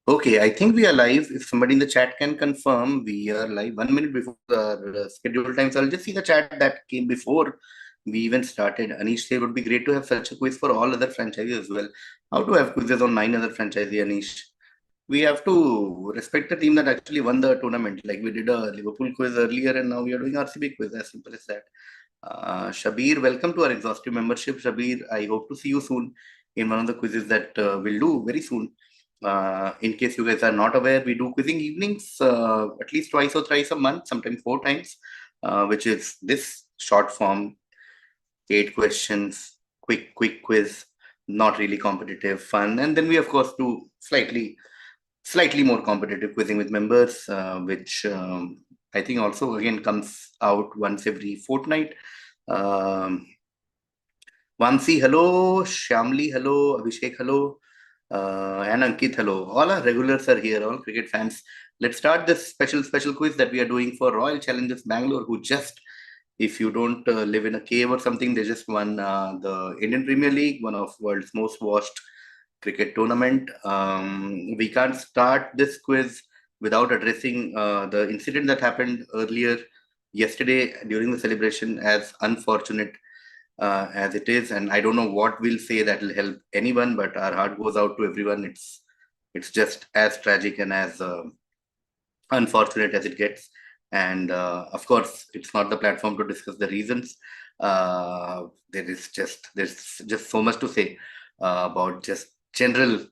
Okay, I think we are live. If somebody in the chat can confirm, we are live 1 minute before the scheduled time. So I'll just see the chat that came before we even started. Anish said it would be great to have such a quiz for all other franchises as well. How to have quizzes on 9 other franchises, Anish? We have to respect the team that actually won the tournament. Like we did a Liverpool quiz earlier, and now we are doing RCB quiz. As simple as that. Shabir, welcome to our exhaustive membership. Shabir, I hope to see you soon in one of the quizzes that we'll do very soon. In case you guys are not aware, we do quizzing evenings at least twice or thrice a month, sometimes 4 times, which is this short form, 8 questions, quick quiz, not really competitive, fun. And then we of course do slightly more competitive quizzing with members, which I think also again comes out once every fortnight. Um, Vansi, hello. Shamli, hello. Abhishek, hello. And Ankit, hello. All our regulars are here, all cricket fans. Let's start this special quiz that we are doing for Royal Challengers Bangalore, who just, if you don't live in a cave or something, they just won the Indian Premier League, one of world's most watched cricket tournament. We can't start this quiz without addressing the incident that happened earlier yesterday during the celebration, as unfortunate as it is. And I don't know what we'll say that will help anyone, but our heart goes out to everyone. It's just as tragic and as unfortunate as it gets. And of course, it's not the platform to discuss the reasons. There's just so much to say about just general.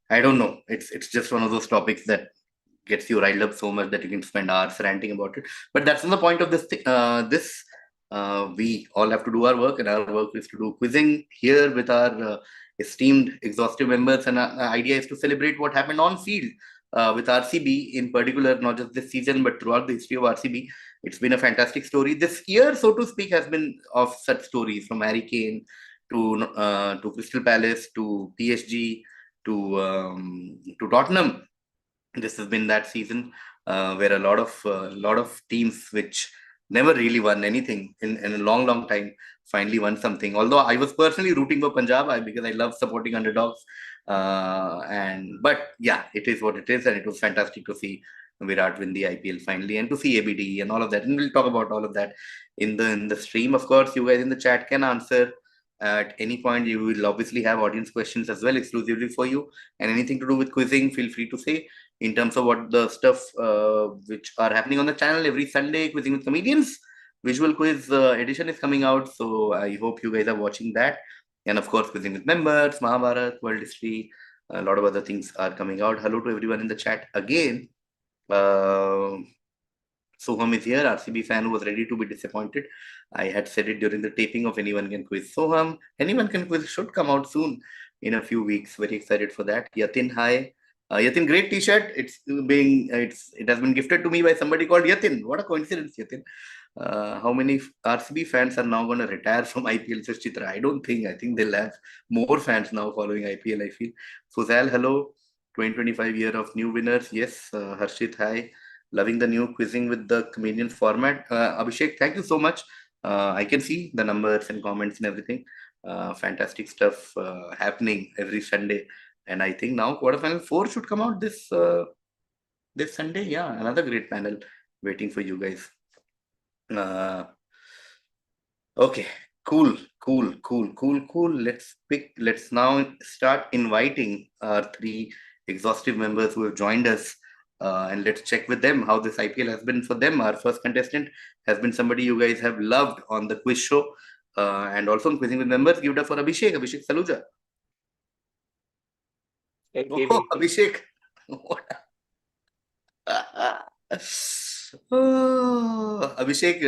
I don't know. It's just one of those topics that gets you riled up so much that you can spend hours ranting about it. But that's not the point of this. We all have to do our work, and our work is to do quizzing here with our esteemed exhaustive members. And our idea is to celebrate what happened on field with RCB in particular, not just this season, but throughout the history of RCB. It's been a fantastic story. This year, so to speak, has been of such stories, from Harry Kane to Crystal Palace to PSG to Tottenham. This has been that season where a lot of teams which never really won anything in a long time finally won something. Although I was personally rooting for Punjab because I love supporting underdogs. But yeah, it is what it is, and it was fantastic to see Virat win the IPL finally, and to see ABD and all of that. And we'll talk about all of that in the stream. Of course, you guys in the chat can answer at any point. You will obviously have audience questions as well, exclusively for you, and anything to do with quizzing, feel free to say. In terms of what the stuff which are happening on the channel every Sunday, quizzing with comedians, visual quiz edition is coming out. So I hope you guys are watching that. And of course, quizzing with members, Mahabharat, world history, a lot of other things are coming out. Hello to everyone in the chat again. Soham is here, RCB fan who was ready to be disappointed. I had said it during the taping of Anyone Can Quiz. Soham, Anyone Can Quiz should come out soon in a few weeks. Very excited for that. Yatin, hi. Yatin, great T-shirt. It has been gifted to me by somebody called Yatin. What a coincidence, Yatin. How many RCB fans are now going to retire from IPL? Says Chitra. I don't think. I think they'll have more fans now following IPL. I feel. Fuzal, hello. 2025 year of new winners. Yes. Harshit, hi. Loving the new quizzing with the comedian format. Abhishek, thank you so much. I can see the numbers and comments and everything. Fantastic stuff happening every Sunday. And I think now quarterfinal 4 should come out this Sunday. Yeah, another great panel waiting for you guys. Okay, cool. Let's now start inviting our 3 exhaustive members who have joined us. And let's check with them how this IPL has been for them. Our first contestant has been somebody you guys have loved on the quiz show and also on Quizzing with Members. Give it up for Abhishek. Abhishek Saluja. Hey, Oh, KV. Abhishek. Oh, Abhishek,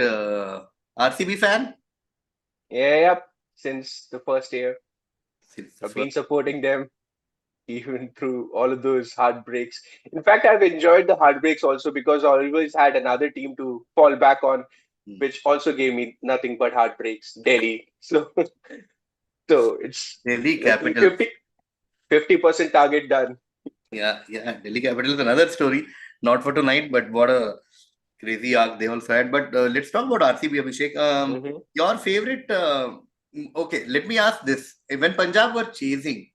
RCB fan? Yeah, since the first year, Since the I've been first. supporting them even through all of those heartbreaks. In fact, I've enjoyed the heartbreaks also because I always had another team to fall back on, which also gave me nothing but heartbreaks, Delhi. So it's Delhi luckily Capitals. 50% target done. Yeah. Delhi Capitals, another story. Not for tonight, but what a crazy arc they also had. But let's talk about RCB, Abhishek. Hmm. Your favorite. Okay, let me ask this. When Punjab were chasing,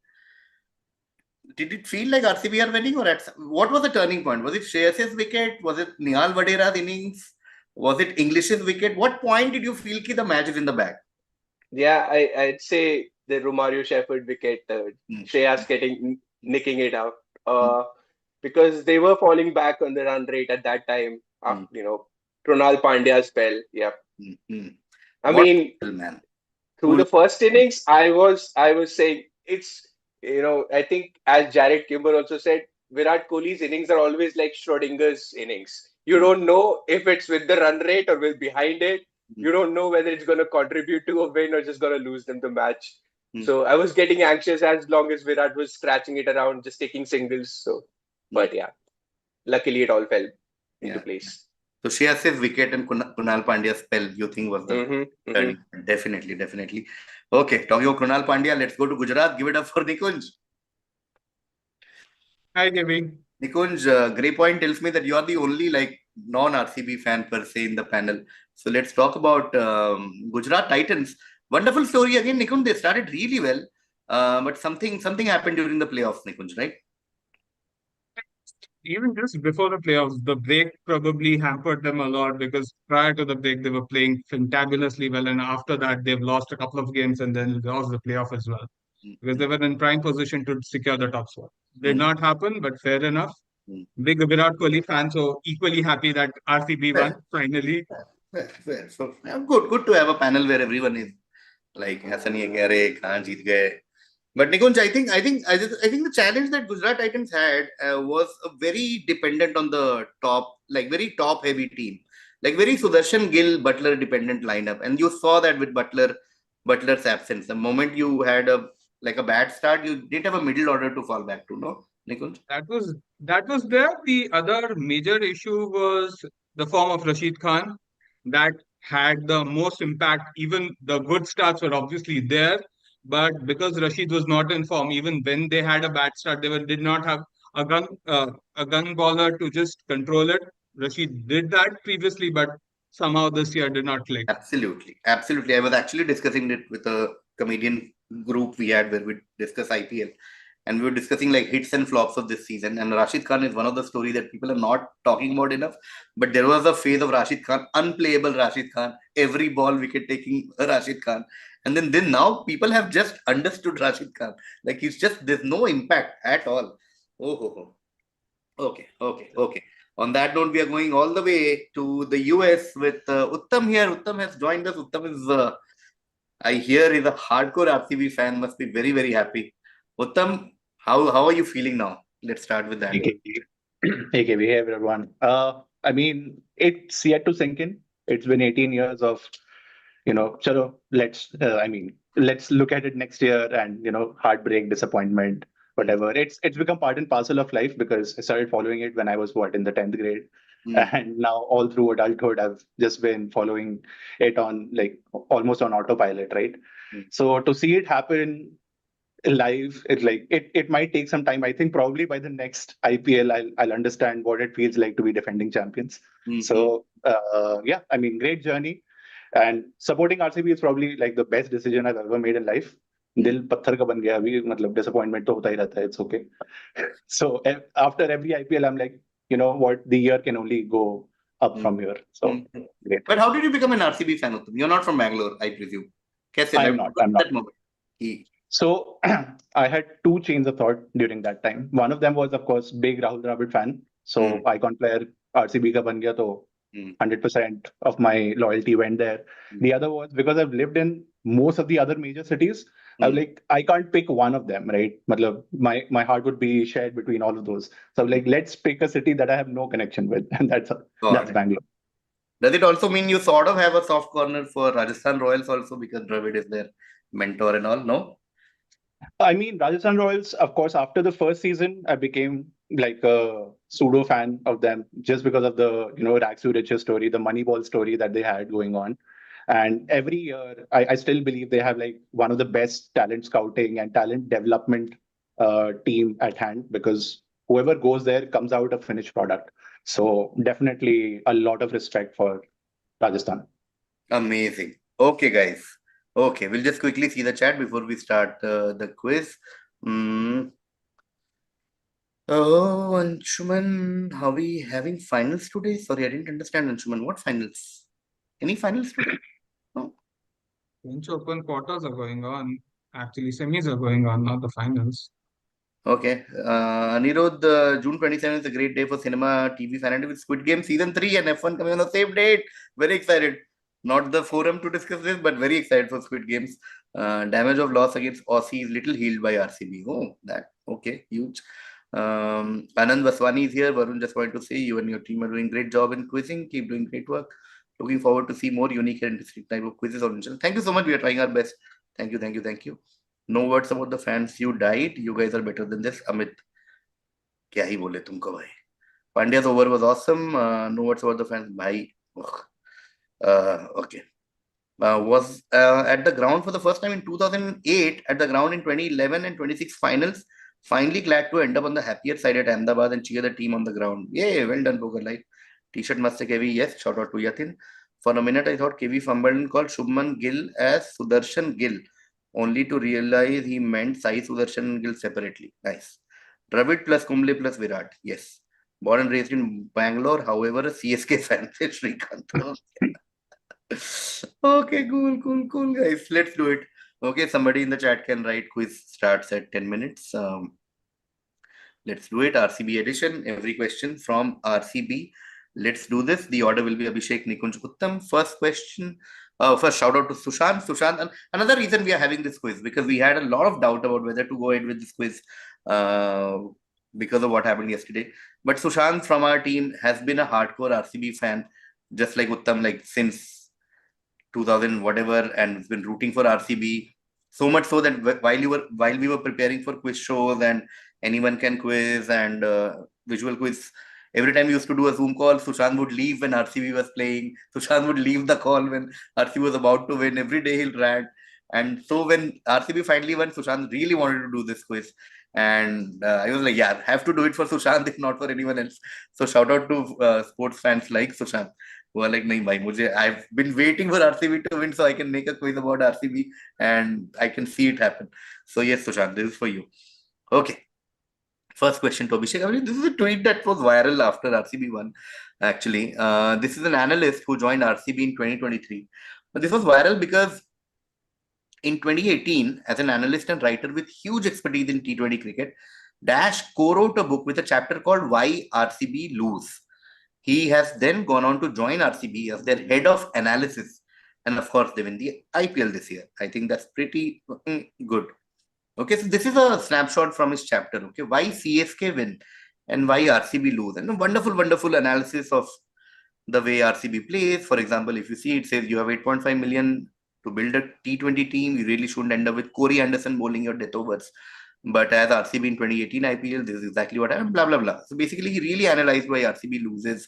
did it feel like RCB are winning, or what was the turning point? Was it Shreyas's wicket? Was it Nihal Vadera's innings? Was it English's wicket? What point did you feel that the match is in the bag? Yeah, I'd say the Romario Shepherd wicket, Hmm. Shreyas nicking it out. Hmm. Because they were falling back on the run rate at that time. Hmm. Krunal Pandya's spell. Yeah, Hmm. Hmm. I What mean, man? through Cool. the first innings, I was saying it's I think as Jared Kimber also said, Virat Kohli's innings are always like Schrodinger's innings. You Hmm. don't know if it's with the run rate or with behind it. Hmm. You don't know whether it's going to contribute to a win or just going to lose them the match. Hmm. So I was getting anxious as long as Virat was scratching it around, just taking singles. So, Hmm. but yeah, luckily it all fell into Yeah. place. So Shreyas's wicket and Kunal Pandya's spell, you think was the Mm-hmm, mm-hmm. turning point? Definitely, definitely. Okay, talking about Kunal Pandya, let's go to Gujarat. Give it up for Nikunj. Hi, Kevin. Nikunj, Grey Point tells me that you are the only like non-RCB fan per se in the panel. So let's talk about Gujarat Titans. Wonderful story again, Nikunj. They started really well, but something happened during the playoffs, Nikunj, right? Even just before the playoffs, the break probably hampered them a lot because prior to the break, they were playing fantabulously well. And after that, they've lost a couple of games and then lost the playoff as well because Mm, they were in prime position to secure the top spot. Did mm, not happen, but fair enough. mm. Big Virat Kohli fan, so equally happy that RCB won Fair, finally. fair. So yeah, good to have a panel where everyone is like ऐसा नहीं है कि अरे कहाँ जीत गए. But Nikunj, I think the challenge that Gujarat Titans had was a very dependent on the top, like very top heavy team, like very Sudarshan Gill Butler dependent lineup, and you saw that with Butler's absence. The moment you had a bad start, you didn't have a middle order to fall back to. No, Nikunj. That was there. The other major issue was the form of Rashid Khan that had the most impact. Even the good starts were obviously there, but because Rashid was not in form, even when they had a bad start, did not have a gun bowler to just control it. Rashid did that previously, but somehow this year did not click. Absolutely, absolutely. I was actually discussing it with a comedian group we had where we discuss IPL, and we were discussing like hits and flops of this season. And Rashid Khan is one of the stories that people are not talking about enough. But there was a phase of Rashid Khan, unplayable Rashid Khan, every ball wicket taking Rashid Khan, and then now people have just understood Rashid Khan. Like he's just there's no impact at all. Oh, ho, ho. Okay, okay, okay. On that note, we are going all the way to the US with Uttam here. Uttam has joined us. Uttam is, I hear, is a hardcore RCB fan. Must be very, very happy. Uttam, how are you feeling now? Let's start with that. Hey, KV. Hey, KV. Hey, everyone. I mean, it's yet to sink in. It's been 18 years of, chalo, let's look at it next year and, heartbreak, disappointment, whatever. It's become part and parcel of life because I started following it when I was, in the 10th grade. Mm. And now all through adulthood, I've just been following it on like almost on autopilot, right? Mm. So to see it happen live, it might take some time. I think probably by the next IPL I'll understand what it feels like to be defending champions. Mhm. So yeah, I mean, great journey, and supporting RCB is probably like the best decision I've ever made in life. दिल पत्थर का बन गया अभी, मतलब disappointment तो होता ही रहता है, it's okay. So after every IPL I'm like, you know what, the year can only go up from here. So great. But how did you become an RCB fan, Uttam? You're not from Bangalore, I presume. कैसे? I'm Like, not. what I'm was not. that moment? He- So I had two chains of thought during that time. One of them was, of course, big Rahul Dravid fan. So icon player RCB ka ban gaya, to 100% of my loyalty went there. The other was because I've lived in most of the other major cities. I'm like, I can't pick one of them, right? Matlab, my heart would be shared between all of those. So I'm like, let's pick a city that I have no connection with, and that's Got it. Bangalore. Does it also mean you sort of have a soft corner for Rajasthan Royals also because Dravid is their mentor and all? No? I mean, Rajasthan Royals, of course, after the first season, I became like a pseudo fan of them just because of the, Rags to Riches story, the Moneyball story that they had going on. And every year, I still believe they have like one of the best talent scouting and talent development team at hand because whoever goes there comes out a finished product. So definitely a lot of respect for Rajasthan. Amazing. Okay, guys. Okay, we'll just quickly see the chat before we start the quiz. Oh, Anshuman, are we having finals today? Sorry, I didn't understand, Anshuman. What finals? Any finals today? No. French Open quarters are going on. Actually, semis are going on, not the finals. Okay. Anirudh, June 27th is a great day for cinema, TV fanatic with Squid Game Season 3 and F1 coming on the same date. Very excited. Not the forum to discuss this, but very excited for Squid Games. Damage of loss against Aussie is little healed by RCB. Oh, that. Okay, huge. Anand Vaswani is here. Varun, just wanted to say you and your team are doing great job in quizzing. Keep doing great work. Looking forward to see more unique and distinct type of quizzes on the channel. Thank you so much. We are trying our best. Thank you, thank you, thank you. No words about the fans. You died. You guys are better than this. Amit, क्या ही बोले तुमको भाई. Pandya's over was awesome. No words about the fans. Bhai. Ugh. Okay. Was at the ground for the first time in 2008, at the ground in 2011 and 26 finals. Finally glad to end up on the happier side at Ahmedabad and cheer the team on the ground. Yeah, well done, Poker Life. T-shirt must say KV. Yes, shout out to Yatin. For a minute, I thought KV fumbled and called Shubman Gill as Sudarshan Gill, only to realize he meant Sai Sudarshan Gill separately. Nice. Dravid plus Kumble plus Virat. Yes. Born and raised in Bangalore, however, a CSK fan. Srikanth. Okay, cool, guys. Let's do it. Okay, somebody in the chat can write quiz starts at 10 minutes. Let's do it. RCB edition. Every question from RCB. Let's do this. The order will be Abhishek, Nikunj, Uttam. First question. First shout out to Sushant. Sushant, and another reason we are having this quiz because we had a lot of doubt about whether to go ahead with this quiz because of what happened yesterday. But Sushant from our team has been a hardcore RCB fan, just like Uttam, like since 2000 whatever, and has been rooting for RCB. So much so that while we were preparing for quiz shows and anyone can quiz and visual quiz. Every time we used to do a Zoom call, Sushant would leave when RCB was playing. Sushant would leave the call when RCB was about to win. Every day he'll rant. And so when RCB finally won, Sushant really wanted to do this quiz. And I was like, yeah, have to do it for Sushant, if not for anyone else. So shout out to sports fans like Sushant, who are like, nahi bhai, I've been waiting for RCB to win so I can make a quiz about RCB and I can see it happen. So yes, Sushant, this is for you. Okay. First question to Abhishek. I mean, this is a tweet that was viral after RCB won, actually. This is an analyst who joined RCB in 2023. But this was viral because in 2018, as an analyst and writer with huge expertise in T20 cricket, Dash co-wrote a book with a chapter called Why RCB Lose. He has then gone on to join RCB as their head of analysis. And of course, they win the IPL this year. I think that's pretty good. Okay, so this is a snapshot from his chapter. Okay, why CSK win and why RCB lose, and a wonderful analysis of the way RCB plays. For example, if you see, it says you have 8.5 million to build a T20 team. You really shouldn't end up with Corey Anderson bowling your death overs. But as RCB in 2018 IPL, this is exactly what happened. Blah blah blah. So basically, he really analyzed why RCB loses,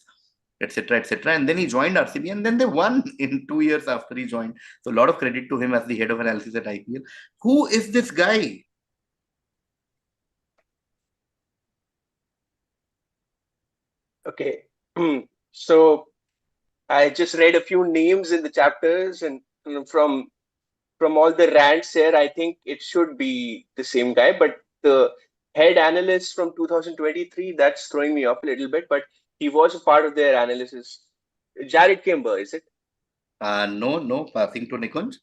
etc. And then he joined RCB, and then they won in 2 years after he joined. So a lot of credit to him as the head of analysis at IPL. Who is this guy? Okay. So I just read a few names in the chapters, and from all the rants here, I think it should be the same guy. But the head analyst from 2023, that's throwing me off a little bit. But he was a part of their analysis. Jared Kimber, is it? No. Passing to Nikunj.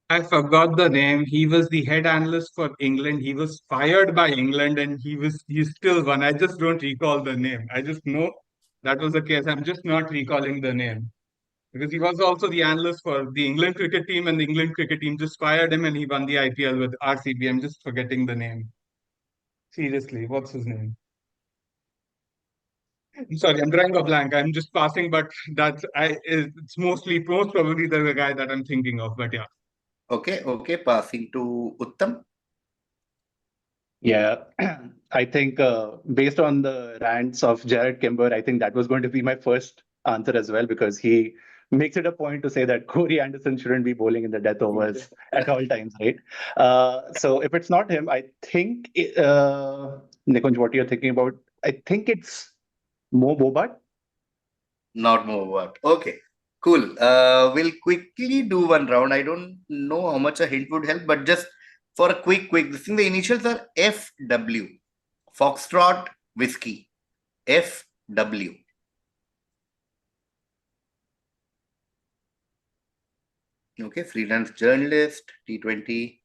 I forgot the name. He was the head analyst for England. He was fired by England and he still won. I just don't recall the name. I just know that was the case. I'm just not recalling the name. Because he was also the analyst for the England cricket team, and the England cricket team just fired him and he won the IPL with RCB. I'm just forgetting the name. Seriously, what's his name? I'm sorry, I'm drawing a blank. I'm just passing, but it's most probably the guy that I'm thinking of. But yeah. Okay. Passing to Uttam. Yeah, I think based on the rants of Jared Kimber, I think that was going to be my first answer as well, because he makes it a point to say that Corey Anderson shouldn't be bowling in the death overs at all times, right? So if it's not him, I think, Nikunj, what you're thinking about, I think it's Mo Bobat. Not Mo Bobat. Okay, cool. We'll quickly do one round. I don't know how much a hint would help, but just for a quick, this thing, the initials are FW. Foxtrot Whiskey. FW. Okay, freelance journalist, T20.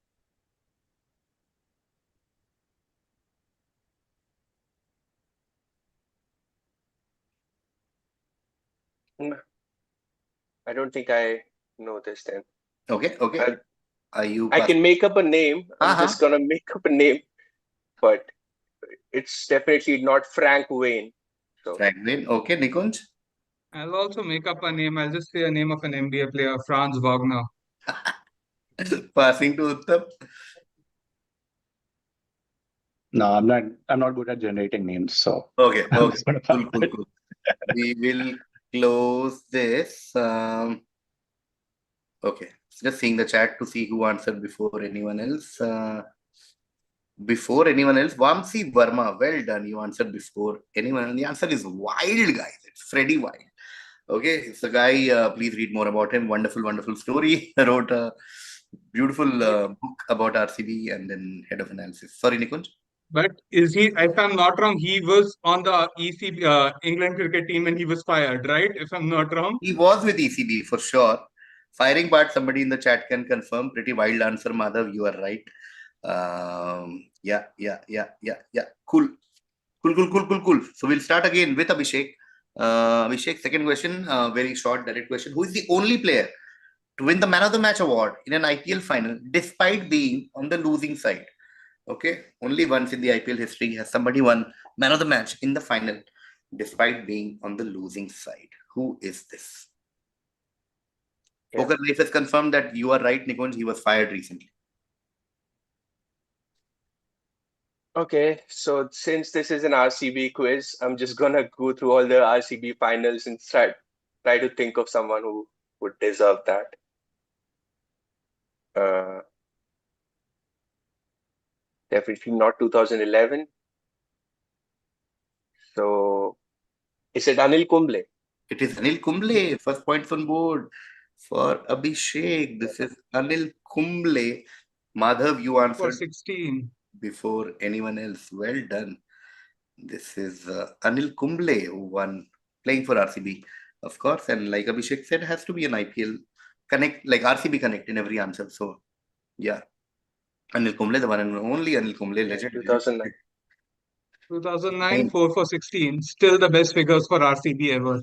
I don't think I know this then. Okay. Are you I can make up a name. I'm Uh-huh. just gonna make up a name, but it's definitely not Frank Wayne. So Franklin? Okay, Nikunj. I'll also make up a name. I'll just say a name of an NBA player, Franz Wagner. Passing to Uttam. No, I'm not good at generating names, so Okay. I'm just gonna pass Cool. it. We will close this. Okay, just seeing the chat to see who answered before anyone else. Vamsi Verma, well done. You answered before anyone. And the answer is Wild, guys. It's Freddie Wild. Okay, it's a guy. Please read more about him. Wonderful story. Wrote a beautiful book about RCB and then head of analysis. Sorry, Nikunj. But is he, if I'm not wrong, he was on the ECB, England cricket team and he was fired, right? If I'm not wrong. He was with ECB for sure. Firing part, somebody in the chat can confirm. Pretty wild answer, Madhav. You are right. Yeah. Cool. So we'll start again with Abhishek. Abhishek, second question, very short, direct question. Who is the only player to win the Man of the Match award in an IPL final despite being on the losing side? Okay, only once in the IPL history has somebody won Man of the Match in the final despite being on the losing side. Who is this? Yeah. Poker Life has confirmed that you are right, Nikunj. He was fired recently. okay, so since this is an RCB quiz, I'm just gonna go through all the RCB finals and try to think of someone who would deserve that. Definitely not 2011. So is it Anil Kumble? It is Anil Kumble. First points on board for Abhishek. This is Anil Kumble. Madhav, you For answered 16. before anyone else. Well done. This is Anil Kumble who won playing for RCB, of course. And like Abhishek said, has to be an IPL connect, like RCB connect in every answer. So, yeah. Anil Kumble, the one and only Anil Kumble, legend. 2009. 2009, 4 for 16. Still the best figures for RCB ever.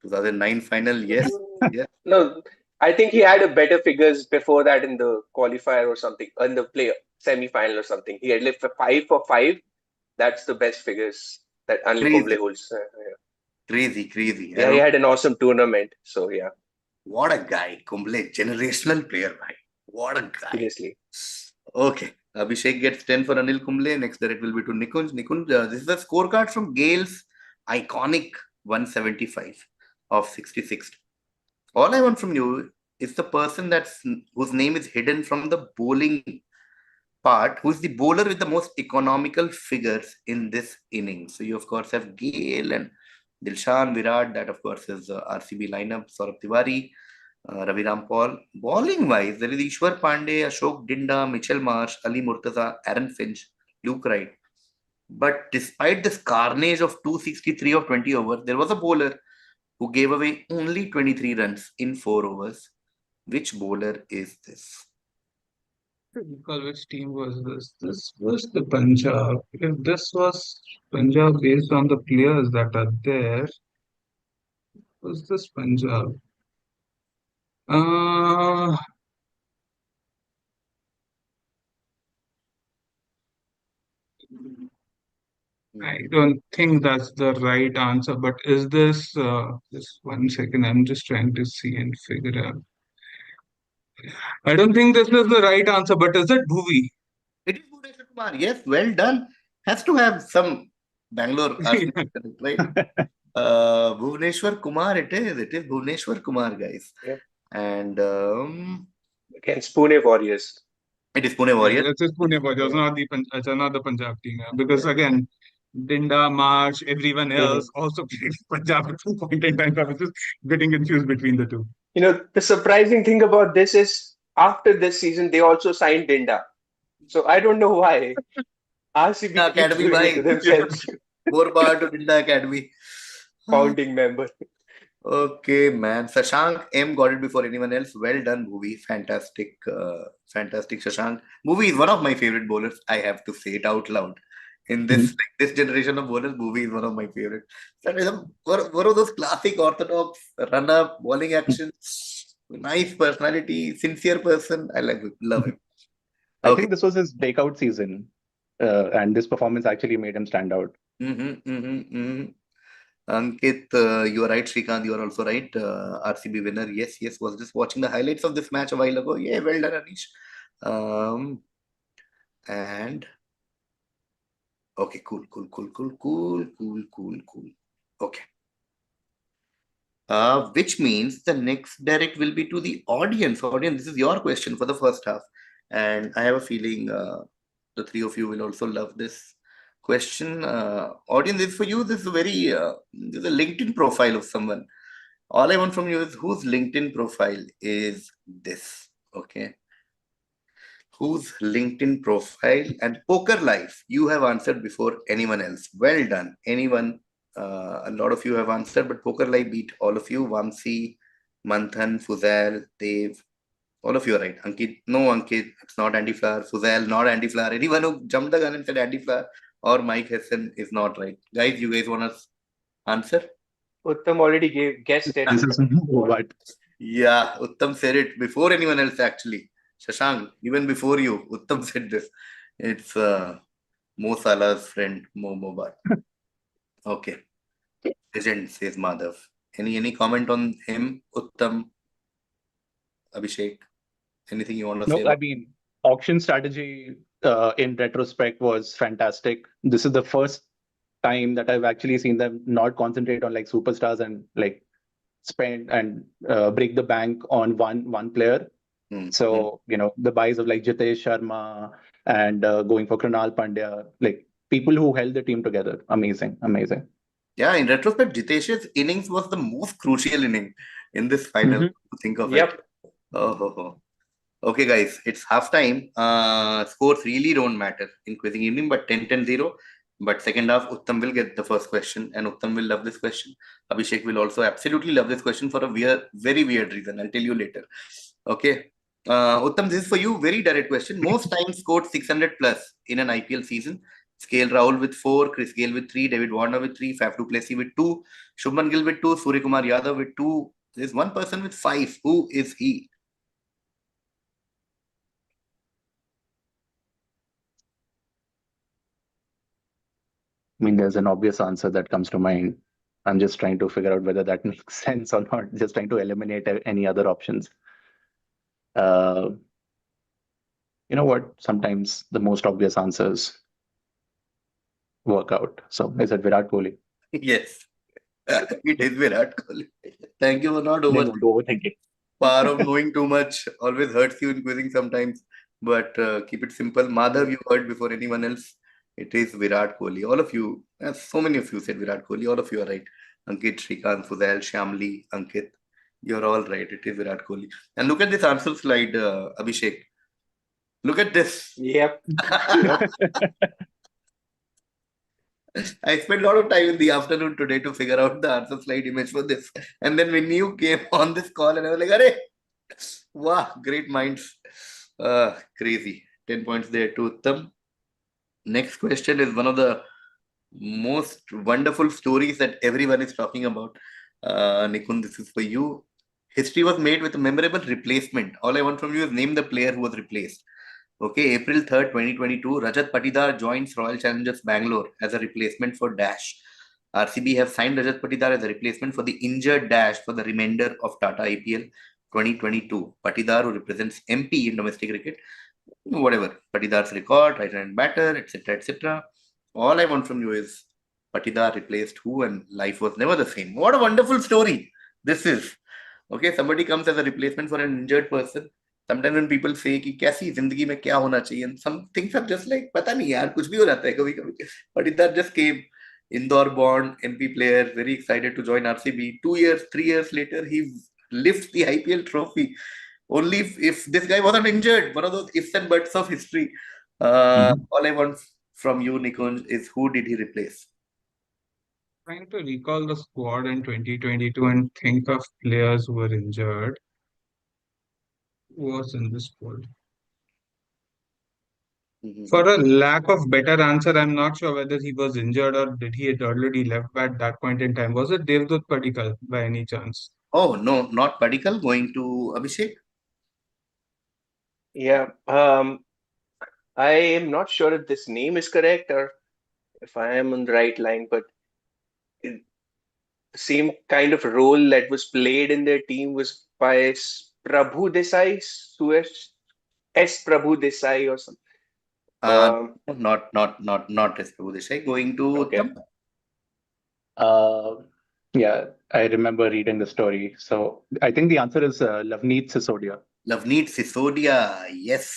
2009 final, yes. Yeah. No, I think he had a better figures before that in the qualifier or something, in the play semi-final or something. He had left for 5 for 5. That's the best figures that Anil Kumble holds. Crazy. Yeah, he had an awesome tournament. So yeah. What a guy, Kumble, generational player, right? What a guy. Seriously. Okay, Abhishek gets 10 for Anil Kumble. Next direct will be to Nikunj. Nikunj, this is a scorecard from Gale's iconic 175 of 66. All I want from you is the person whose name is hidden from the bowling part, who is the bowler with the most economical figures in this inning. So you of course have Gale and Dilshan, Virat. That of course is RCB lineup. Saurabh Tiwari, Ravi Rampal. Bowling wise, there is Ishwar Pandey, Ashok Dinda, Mitchell Marsh, Ali Murtaza, Aaron Finch, Luke Wright. But despite this carnage of 263 of 20 overs, there was a bowler who gave away only 23 runs in 4 overs. Which bowler is this? Recall which team was this? This was the Punjab. If this was Punjab based on the players that are there, was this Punjab? I don't think that's the right answer, but is this, just 1 second, I'm just trying to see and figure out. I don't think this is the right answer, but is it Bhuvi? It is Bhuvneshwar Kumar. Yes, well done. Has to have some Bangalore RCB, right? Bhuvneshwar Kumar, it is. It is Bhuvneshwar Kumar, guys. Yep. And Against Pune Warriors. It is Pune Warriors. It is Pune Warriors, not the Punjab team. Because again, Dinda, Marsh, everyone else also played Punjab at some point in time. I was just getting confused between the two. You know, the surprising thing about this is after this season, they also signed Dinda. So I don't know why. RCB keeps Academy doing it bhai. to themselves. More power to Dinda Academy. Founding member. Okay, man. Shashank M got it before anyone else. Well done, movie. Fantastic, fantastic, Shashank. Movie is one of my favorite bowlers. I have to say it out loud. In this this generation of bowlers, movie is one of my favorites. That is one of those classic orthodox run-up bowling action. Nice personality, sincere person. I like him, love him. I Okay. think this was his breakout season, and this performance actually made him stand out. Ankit, you are right. Srikanth, you are also right. RCB winner. Yes, yes. Was just watching the highlights of this match a while ago. Yeah, well done, Anish. And okay, cool. Okay. Which means the next direct will be to the audience. Audience, this is your question for the first half, and I have a feeling the three of you will also love this question. Audience, this is for you. This is this is a LinkedIn profile of someone. All I want from you is whose LinkedIn profile is this? Okay. Whose LinkedIn profile and poker life you have answered before anyone else. Well done. Anyone, a lot of you have answered, but poker life beat all of you. Vamsi, Manthan, Fuzail, Dev, all of you are right. Ankit, no Ankit, it's not Andy Flower. Fuzail, not Andy Flower. Anyone who jumped the gun and said Andy Flower or Mike Hessen is not right. Guys, you guys want to answer? Uttam already guessed it. This is what. Yeah, Uttam said it before anyone else actually. Shashank, even before you, Uttam said this. It's Mo Salah's friend, Mo Mobat. Okay. Legend, says Madhav. Any comment on him, Uttam, Abhishek? Anything you want to say No, I about mean, auction strategy in retrospect was fantastic. This is the first time that I've actually seen them not concentrate on like superstars and like spend and break the bank on one player. So, the buys of like Jitesh Sharma and going for Krunal Pandya, like people who held the team together. Amazing. Yeah, in retrospect, Jitesh's innings was the most crucial inning in this final. Think of it. Oh. Okay, guys, it's half time. Scores really don't matter in quizzing evening, but 10-10-0. But second half, Uttam will get the first question, and Uttam will love this question. Abhishek will also absolutely love this question for a very weird reason. I'll tell you later. Okay. Uttam, this is for you. Very direct question. Most times scored 600 plus in an IPL season. Scale Rahul with 4, Chris Gale with 3, David Warner with 3, Faf du Plessis with 2, Shubman Gill with 2, Surya Kumar Yadav with 2. There's one person with 5. Who is he? I mean, there's an obvious answer that comes to mind. I'm just trying to figure out whether that makes sense or not. Just trying to eliminate any other options. You know what? Sometimes the most obvious answers work out. So is it Virat Kohli? Yes, it is Virat Kohli. Thank you for not overthinking. Power of knowing too much always hurts you in quizzing sometimes. But keep it simple. Madhav, you heard before anyone else. It is Virat Kohli. All of you, so many of you said Virat Kohli. All of you are right. Ankit, Srikanth, Fuzail, Shyamli, Ankit. You're all right. It is Virat Kohli. And look at this answer slide, Abhishek. Look at this. Yep. I spent a lot of time in the afternoon today to figure out the answer slide image for this. And then when you came on this call and I was like, Arey, wow, great minds. Crazy. 10 points there to Uttam. Next question is one of the most wonderful stories that everyone is talking about. Nikunj, this is for you. History was made with a memorable replacement. All I want from you is name the player who was replaced. Okay, April 3rd, 2022, Rajat Patidar joins Royal Challengers Bangalore as a replacement for Dash. RCB have signed Rajat Patidar as a replacement for the injured Dash for the remainder of Tata IPL 2022. Patidar, who represents MP in domestic cricket, whatever, Patidar's record, right-hand batter, etc. All I want from you is Patidar replaced who, and life was never the same. What a wonderful story this is. Okay, somebody comes as a replacement for an injured person. Sometimes when people say कि कैसी जिंदगी में क्या होना चाहिए, and some things are just like पता नहीं यार कुछ भी हो जाता है कभी-कभी. Patidar just came, Indore born, MP player, very excited to join RCB. 2 years, 3 years later, he lifts the IPL trophy. Only if this guy wasn't injured, one of those ifs and buts of history. All I want from you, Nikunj, is who did he replace? Trying to recall the squad in 2022 and think of players who were injured. Who was in this squad? For a lack of better answer, I'm not sure whether he was injured or did he had already left at that point in time. Was it Devdutt Padikkal by any chance? Oh, no, not Padikkal. Going to Abhishek. Yeah. I am not sure if this name is correct or if I am on the right line, but the same kind of role that was played in their team was by Prabhu Desai, Suresh S. Prabhu Desai or something. Not S. Prabhu Desai. Going to Okay. Uttam. Yeah, I remember reading the story. So I think the answer is Lavneet Sisodia. Lavneet Sisodia. Yes,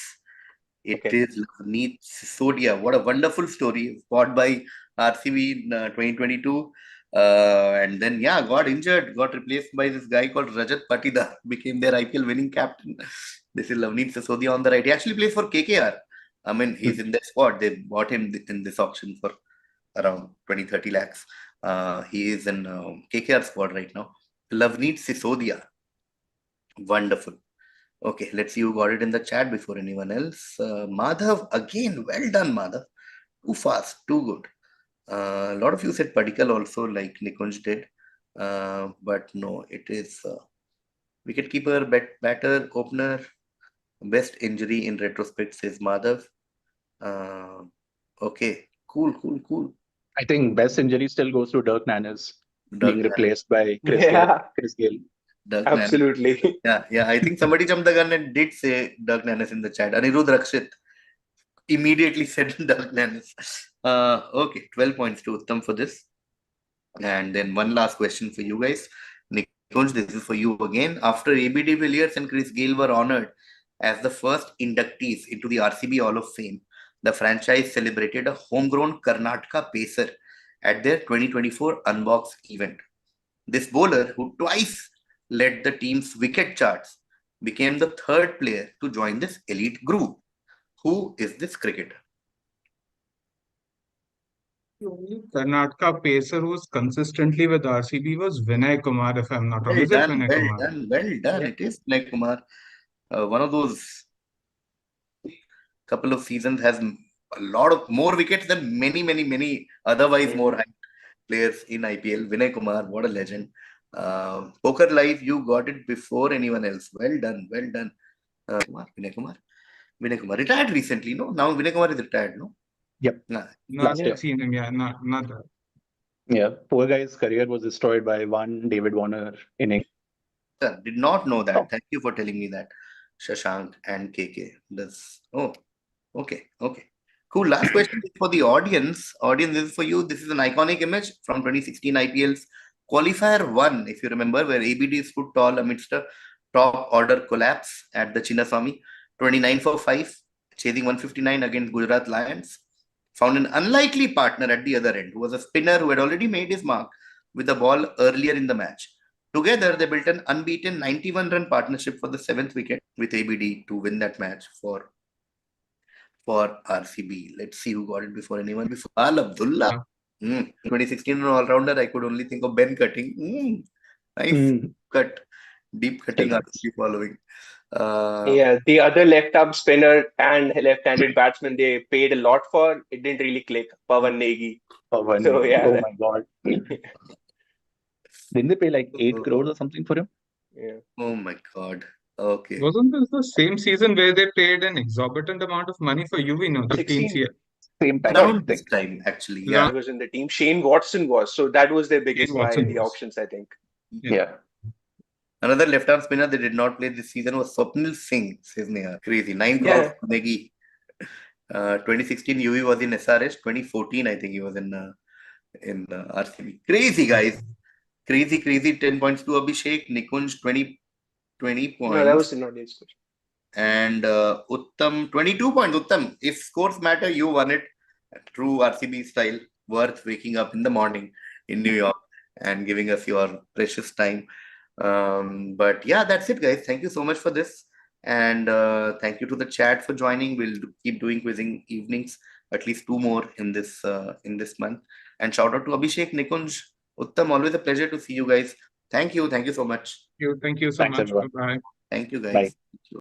it Okay. is Lavneet Sisodia. What a wonderful story. Fought by RCB in 2022. And then, yeah, got injured, got replaced by this guy called Rajat Patidar, became their IPL winning captain. This is Lavneet Sisodia on the right. He actually plays for KKR. I mean, he's in their squad. They bought him in this auction for around 20-30 lakhs. He is in KKR squad right now. Lavneet Sisodia. Wonderful. Okay, let's see who got it in the chat before anyone else. Madhav, again, well done, Madhav. Too fast, too good. A lot of you said Padikkal also, like Nikunj did. But no, it is wicketkeeper, batter, opener, best injury in retrospect, says Madhav. Okay, cool. I think best injury still goes to Dirk Nannes Dirk being replaced by Chris Yeah, Gale. Dirk Nannes. absolutely. Yeah. I think somebody jumped the gun and did say Dirk Nannes in the chat. Anirudh Rakshit immediately said Dirk Nannes. Okay, 12 points to Uttam for this. And then one last question for you guys. Nikunj, this is for you again. After AB de Villiers and Chris Gale were honored as the first inductees into the RCB Hall of Fame, the franchise celebrated a homegrown Karnataka pacer at their 2024 Unbox event. This bowler, who twice led the team's wicket charts, became the third player to join this elite group. Who is this cricketer? The only Karnataka pacer who was consistently with RCB was Vinay Kumar, if I'm not wrong. Well Is it done, Vinay Kumar? well done. Yeah. It is Vinay Kumar. One of those couple of seasons has a lot of more wickets than many otherwise more high players in IPL. Vinay Kumar, what a legend. Poker Live, you got it before anyone else. Well done. Vinay Kumar retired recently, no? Now Vinay Kumar is retired, no? Yep. No, Last I've year. seen him. Yeah, not that. Yeah, poor guy's career was destroyed by one David Warner inning. Sir, did not know that. Oh. Thank you for telling me that. Shashank and KK. Okay. Cool. Last question is for the audience. Audience, this is for you. This is an iconic image from 2016 IPL's Qualifier 1, if you remember, where ABD stood tall amidst a top order collapse at the Chinnaswamy. 29 for 5, chasing 159 against Gujarat Lions. Found an unlikely partner at the other end, who was a spinner who had already made his mark with the ball earlier in the match. Together, they built an unbeaten 91-run partnership for the 7th wicket with ABD to win that match for RCB. Let's see who got it before anyone. Before Al Abdullah. 2016 all-rounder, I could only think of Ben Cutting. Nice cut. Deep cutting RCB following. Yeah, the other left-arm spinner and left-handed batsman they paid a lot for. It didn't really click. Pawan Negi. So yeah. Oh my God. Didn't they pay like 8 crores or something for him? Yeah. Oh my God. Okay. Wasn't this the same season where they paid an exorbitant amount of money for UV? No, 16. 15th year. Same time. Around this time, actually. He Yeah. was in the team. Shane Watson was. So that was their biggest buy Watson in the was. auctions, I think. Yeah. Another left-arm spinner they did not play this season was Swapnil Singh, says Neha. Crazy. 9 crores for Negi. 2016 UV was in SRH. 2014, I think he was in RCB. Crazy, guys. Crazy. 10 points to Abhishek. Nikunj, 20 points. No, that was not his question. And Uttam, 22 points. Uttam, if scores matter, you won it. True RCB style. Worth waking up in the morning in New York and giving us your precious time. But yeah, that's it, guys. Thank you so much for this. And thank you to the chat for joining. We'll keep doing quizzing evenings at least 2 more in this month. And shout out to Abhishek, Nikunj, Uttam. Always a pleasure to see you guys. Thank you so much. Thank you so Thanks, much. everyone. Bye. Thank you, Bye. guys. Thank you.